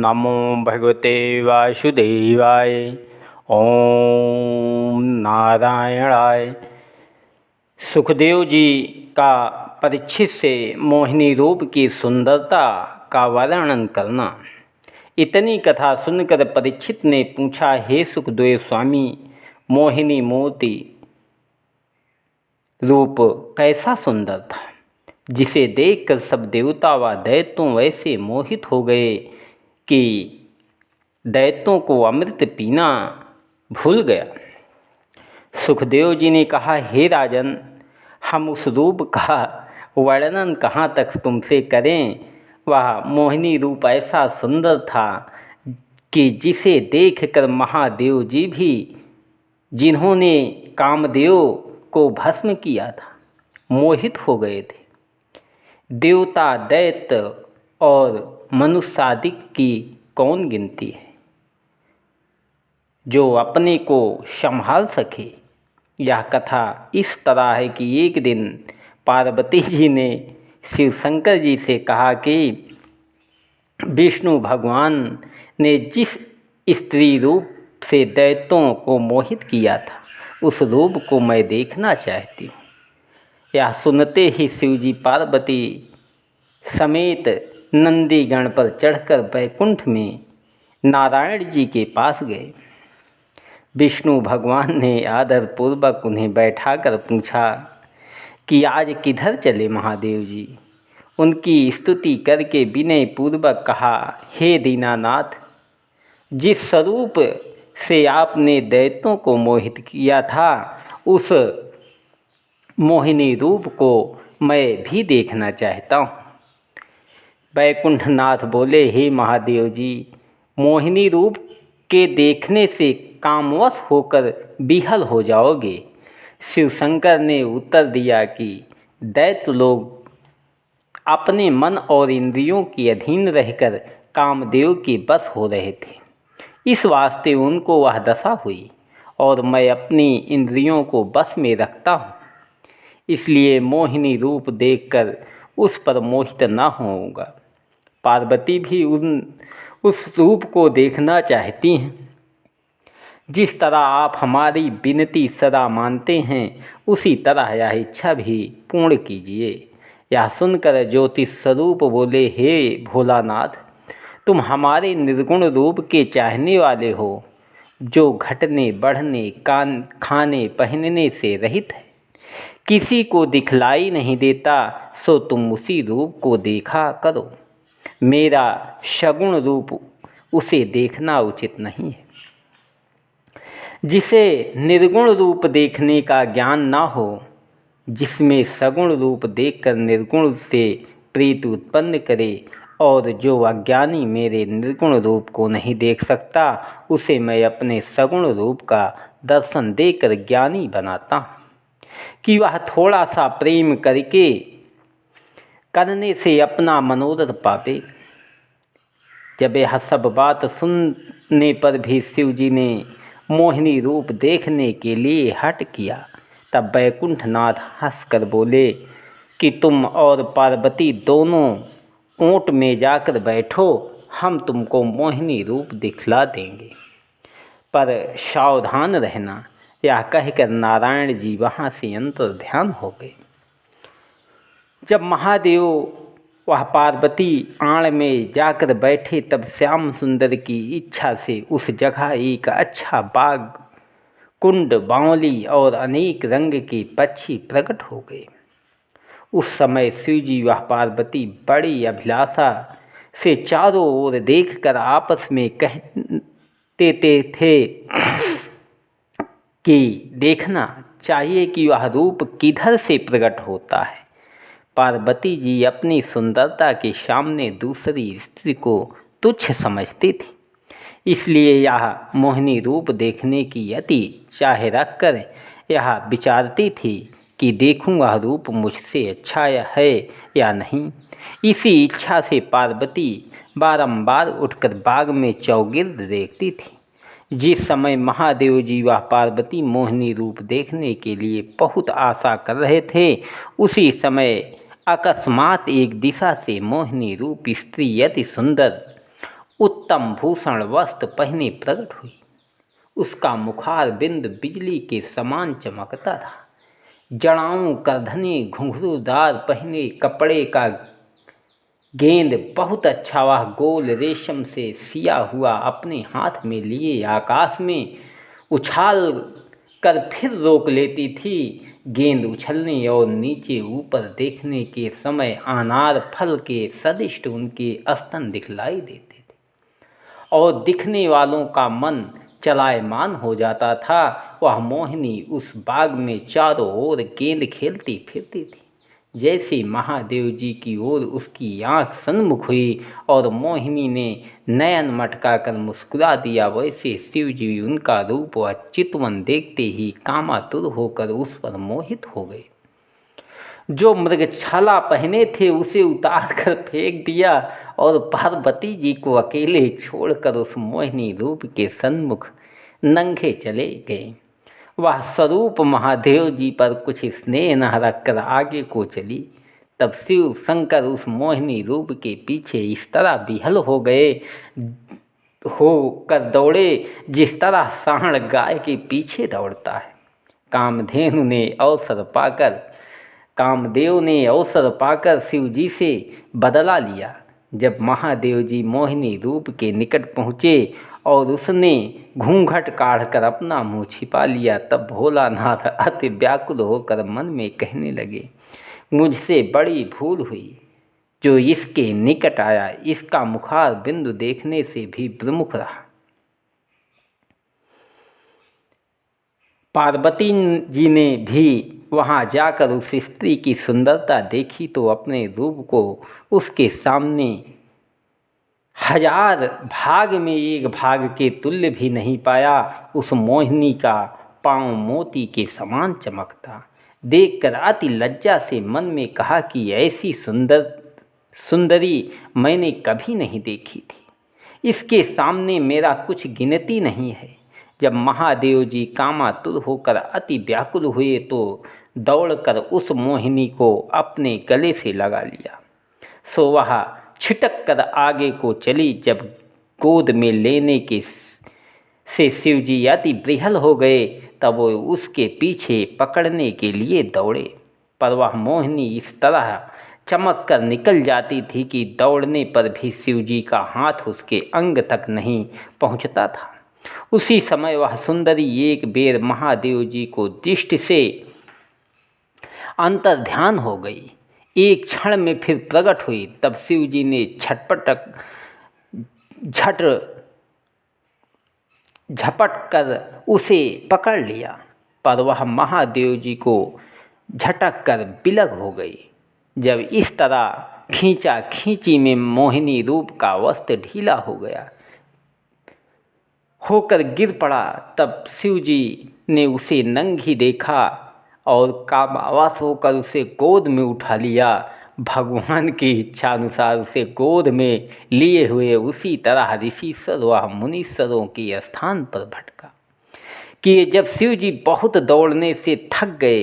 नमो भगवते वासुदेवाय। ओम नारायणाय। सुखदेव जी का परीक्षित से मोहिनी रूप की सुंदरता का वर्णन करना। इतनी कथा सुनकर परीक्षित ने पूछा, हे सुखदेव स्वामी, मोहिनी मूर्ति रूप कैसा सुंदर था, जिसे देखकर सब देवता व दैत्यों वैसे मोहित हो गए कि दैत्यों को अमृत पीना भूल गया। सुखदेव जी ने कहा, हे राजन, हम उस रूप का वर्णन कहाँ तक तुमसे करें। वह मोहिनी रूप ऐसा सुंदर था कि जिसे देखकर महादेव जी भी, जिन्होंने कामदेव को भस्म किया था, मोहित हो गए थे। देवता, दैत्य और मनुष्यादि की कौन गिनती है जो अपने को संभाल सके। यह कथा इस तरह है कि एक दिन पार्वती जी ने शिव शंकर जी से कहा कि विष्णु भगवान ने जिस स्त्री रूप से दैत्यों को मोहित किया था, उस रूप को मैं देखना चाहती हूँ। यह सुनते ही शिवजी पार्वती समेत नंदीगण पर चढ़कर वैकुंठ में नारायण जी के पास गए। विष्णु भगवान ने आदरपूर्वक उन्हें बैठाकर पूछा कि आज किधर चले महादेव जी। उनकी स्तुति करके विनय पूर्वक कहा, हे दीनानाथ, जिस स्वरूप से आपने दैत्यों को मोहित किया था, उस मोहिनी रूप को मैं भी देखना चाहता हूँ। वैकुंठनाथ बोले, हे महादेव जी, मोहिनी रूप के देखने से कामवश होकर विहल हो जाओगे। शिव शंकर ने उत्तर दिया कि दैत्य लोग अपने मन और इंद्रियों के अधीन रहकर कामदेव के बस हो रहे थे, इस वास्ते उनको वह दशा हुई, और मैं अपनी इंद्रियों को बस में रखता हूँ, इसलिए मोहिनी रूप देखकर उस पर मोहित न होऊंगा। पार्वती भी उस रूप को देखना चाहती हैं। जिस तरह आप हमारी विनती सदा मानते हैं, उसी तरह यह इच्छा भी पूर्ण कीजिए। यह सुनकर ज्योतिष स्वरूप बोले, हे भोलानाथ, तुम हमारे निर्गुण रूप के चाहने वाले हो, जो घटने बढ़ने खाने पहनने से रहित है, किसी को दिखलाई नहीं देता, सो तुम उसी रूप को देखा करो। मेरा सगुण रूप उसे देखना उचित नहीं है। जिसे निर्गुण रूप देखने का ज्ञान ना हो, जिसमें सगुण रूप देखकर निर्गुण से प्रीति उत्पन्न करे, और जो अज्ञानी मेरे निर्गुण रूप को नहीं देख सकता, उसे मैं अपने सगुण रूप का दर्शन देकर ज्ञानी बनाता हूँ कि वह थोड़ा सा प्रेम करने से अपना मनोरथ पावे। जब यह सब बात सुनने पर भी शिवजी ने मोहिनी रूप देखने के लिए हट किया। तब वैकुंठनाथ हंसकर बोले कि तुम और पार्वती दोनों ऊंट में जाकर बैठो, हम तुमको मोहिनी रूप दिखला देंगे, पर सावधान रहना। यह कहकर नारायण जी वहाँ से अंतर्ध्यान हो गए। जब महादेव वह पार्वती आड़ में जाकर बैठे, तब श्याम सुंदर की इच्छा से उस जगह एक अच्छा बाग, कुंड, बावली और अनेक रंग के पक्षी प्रकट हो गए। उस समय शिवजी वह पार्वती बड़ी अभिलाषा से चारों ओर देखकर आपस में कहते थे कि देखना चाहिए कि वह रूप किधर से प्रकट होता है। पार्वती जी अपनी सुंदरता के सामने दूसरी स्त्री को तुच्छ समझती थी, इसलिए यह मोहिनी रूप देखने की अति चाह रखकर यह विचारती थी कि देखूं वह रूप मुझसे अच्छा है या नहीं। इसी इच्छा से पार्वती बारंबार उठकर बाग में चौगिर्द देखती थी। जिस समय महादेव जी व पार्वती मोहिनी रूप देखने के लिए बहुत आशा कर रहे थे, उसी समय अकस्मात एक दिशा से मोहिनी रूप स्त्री अति सुंदर उत्तम भूषण वस्त्र पहने प्रकट हुई। उसका मुखार बिंद बिजली के समान चमकता था। जड़ाऊं करधने घुंघरूदार पहने कपड़े का गेंद बहुत अच्छा वह गोल रेशम से सिया हुआ अपने हाथ में लिए आकाश में उछाल कर फिर रोक लेती थी। गेंद उछलने और नीचे ऊपर देखने के समय अनार फल के सदिष्ट उनके स्तन दिखलाई देते थे और दिखने वालों का मन चलायमान हो जाता था। वह मोहिनी उस बाग में चारों ओर गेंद खेलती फिरती थी। जैसे महादेव जी की ओर उसकी आँख सन्मुख हुई और मोहिनी ने नयन मटका कर मुस्कुरा दिया, वैसे शिव जी उनका रूप व चितवन देखते ही कामातुर होकर उस पर मोहित हो गए। जो मृगछाला पहने थे उसे उतार कर फेंक दिया और पार्वती जी को अकेले छोड़कर उस मोहिनी रूप के सन्मुख नंगे चले गए। वह स्वरूप महादेव जी पर कुछ स्नेह न रखकर आगे को चली। तब शिव शंकर उस मोहिनी रूप के पीछे इस तरह विहल होकर दौड़े जिस तरह सांड गाय के पीछे दौड़ता है। कामदेव ने अवसर पाकर शिव जी से बदला लिया। जब महादेव जी मोहिनी रूप के निकट पहुँचे और उसने घूंघट काढ़कर अपना मुंह छिपा लिया, तब भोलानाथ अति व्याकुल होकर मन में कहने लगे, मुझसे बड़ी भूल हुई जो इसके निकट आया। इसका मुखार बिंदु देखने से भी विमुख रहा। पार्वती जी ने भी वहाँ जाकर उस स्त्री की सुंदरता देखी तो अपने रूप को उसके सामने हजार भाग में एक भाग के तुल्य भी नहीं पाया। उस मोहिनी का पाँव मोती के समान चमकता देखकर अति लज्जा से मन में कहा कि ऐसी सुंदरी मैंने कभी नहीं देखी थी। इसके सामने मेरा कुछ गिनती नहीं है। जब महादेव जी कामातुर होकर अति व्याकुल हुए तो दौड़कर उस मोहिनी को अपने गले से लगा लिया। सो वह छिटक कर आगे को चली। जब गोद में लेने से शिव जी अति विह्वल हो गए तब वो उसके पीछे पकड़ने के लिए दौड़े, पर वह मोहिनी इस तरह चमक कर निकल जाती थी कि दौड़ने पर भी शिव जी का हाथ उसके अंग तक नहीं पहुंचता था। उसी समय वह सुंदरी एक बेर महादेव जी को दृष्टि से अंतर्ध्यान हो गई। एक क्षण में फिर प्रकट हुई। तब शिव जी ने झपट कर उसे पकड़ लिया, पर वह महादेव जी को झटक कर बिलग हो गई। जब इस तरह खींचा खींची में मोहिनी रूप का वस्त्र ढीला हो गया होकर गिर पड़ा, तब शिव जी ने उसे नंगी देखा और कामावास होकर उसे गोद में उठा लिया। भगवान की इच्छा अनुसार उसे गोद में लिए हुए उसी तरह ऋषिश्वर व मुनीश्वरों के स्थान पर भटका कि जब शिव जी बहुत दौड़ने से थक गए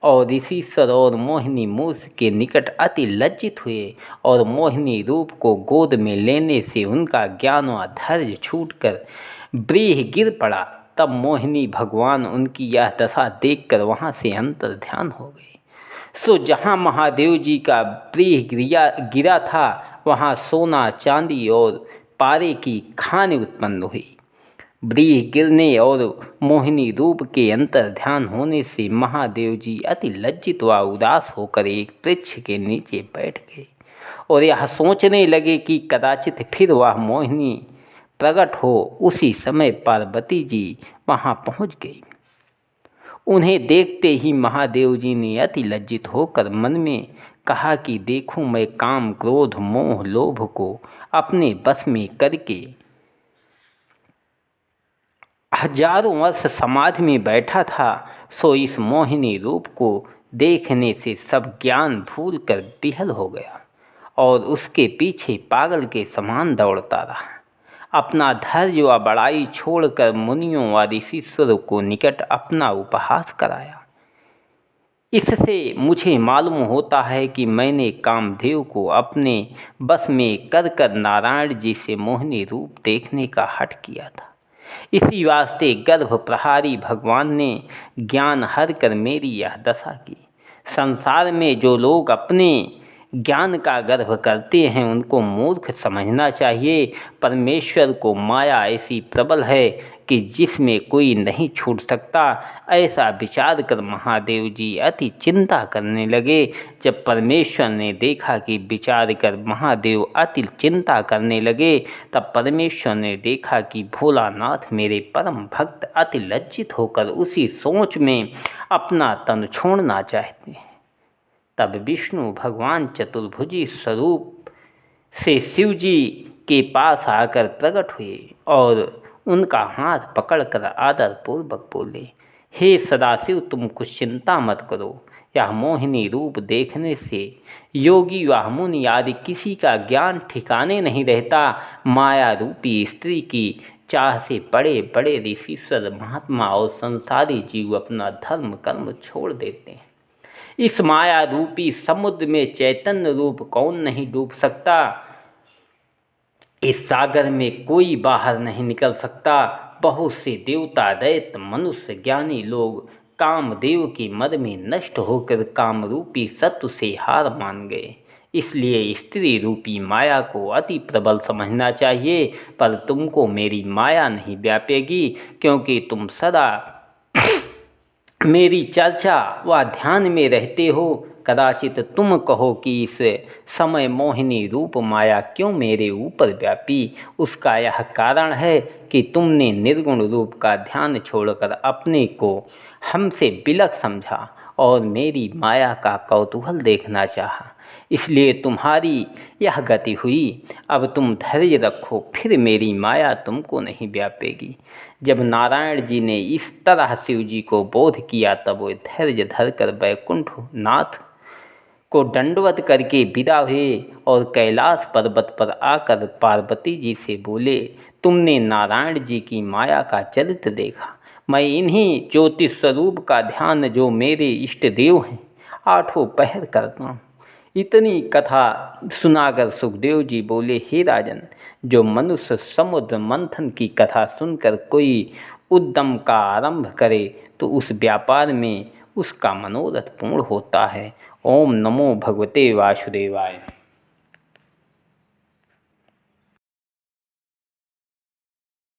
और ऋषिश्वर और मोहिनी मूर्ति के निकट अति लज्जित हुए और मोहिनी रूप को गोद में लेने से उनका ज्ञान व धैर्य छूटकर ब्रीह गिर पड़ा, तब मोहिनी भगवान उनकी यह दशा देखकर वहाँ से अंतर्ध्यान हो गए। सो जहाँ महादेव जी का ब्रीह गिरा था वहाँ सोना चांदी और पारे की खान उत्पन्न हुई। ब्रीह गिरने और मोहिनी रूप के अंतर्ध्यान होने से महादेव जी अति लज्जित व उदास होकर एक वृक्ष के नीचे बैठ गए और यह सोचने लगे कि कदाचित फिर वह मोहिनी प्रकट हो। उसी समय पार्वती जी वहाँ पहुँच गई। उन्हें देखते ही महादेव जी ने अति लज्जित होकर मन में कहा कि देखूं, मैं काम क्रोध मोह लोभ को अपने बस में करके हजारों वर्ष समाधि में बैठा था, सो इस मोहिनी रूप को देखने से सब ज्ञान भूल कर विह्वल हो गया और उसके पीछे पागल के समान दौड़ता रहा। अपना धैर्य व बड़ाई छोड़कर मुनियों व ऋषिश्वरों को निकट अपना उपहास कराया। इससे मुझे मालूम होता है कि मैंने कामदेव को अपने बस में कर नारायण जी से मोहिनी रूप देखने का हठ किया था। इसी वास्ते गर्भ प्रहारी भगवान ने ज्ञान हर कर मेरी यह दशा की। संसार में जो लोग अपने ज्ञान का गर्भ करते हैं उनको मूर्ख समझना चाहिए। परमेश्वर को माया ऐसी प्रबल है कि जिसमें कोई नहीं छूट सकता। ऐसा विचार कर महादेव जी अति चिंता करने लगे। जब परमेश्वर ने देखा कि विचार कर महादेव अति चिंता करने लगे, तब परमेश्वर ने देखा कि भोलानाथ मेरे परम भक्त अति लज्जित होकर उसी सोच में अपना तन छोड़ना चाहते हैं। तब विष्णु भगवान चतुर्भुजी स्वरूप से शिव जी के पास आकर प्रकट हुए और उनका हाथ पकड़कर आदरपूर्वक बोले, हे सदाशिव, तुम कुछ चिंता मत करो। यह मोहिनी रूप देखने से योगी व मुनि आदि किसी का ज्ञान ठिकाने नहीं रहता। माया रूपी स्त्री की चाह से बड़े बड़े ऋषीश्वर महात्मा और संसारी जीव अपना धर्म कर्म छोड़ देते हैं। इस माया रूपी समुद्र में चैतन्य रूप कौन नहीं डूब सकता। इस सागर में कोई बाहर नहीं निकल सकता। बहुत से देवता दैत्य मनुष्य ज्ञानी लोग कामदेव के मद में नष्ट होकर कामरूपी सत्व से हार मान गए। इसलिए स्त्री रूपी माया को अति प्रबल समझना चाहिए, पर तुमको मेरी माया नहीं व्यापेगी, क्योंकि तुम सदा मेरी चर्चा व ध्यान में रहते हो। कदाचित तुम कहो कि इस समय मोहिनी रूप माया क्यों मेरे ऊपर व्यापी। उसका यह कारण है कि तुमने निर्गुण रूप का ध्यान छोड़कर अपने को हमसे बिलख समझा और मेरी माया का कौतूहल देखना चाहा, इसलिए तुम्हारी यह गति हुई। अब तुम धैर्य रखो, फिर मेरी माया तुमको नहीं व्यापेगी। जब नारायण जी ने इस तरह शिव जी को बोध किया, तब वे धैर्य धरकर वैकुंठ नाथ को दंडवत करके विदा हुए और कैलाश पर्वत पर आकर पार्वती जी से बोले, तुमने नारायण जी की माया का चरित्र देखा। मैं इन्हीं ज्योतिष स्वरूप का ध्यान, जो मेरे इष्ट देव हैं, आठों पहर करता हूँ। इतनी कथा सुनाकर सुखदेव जी बोले, हे राजन, जो मनुष्य समुद्र मंथन की कथा सुनकर कोई उद्यम का आरंभ करे तो उस व्यापार में उसका मनोरथ पूर्ण होता है। ओम नमो भगवते वासुदेवाय।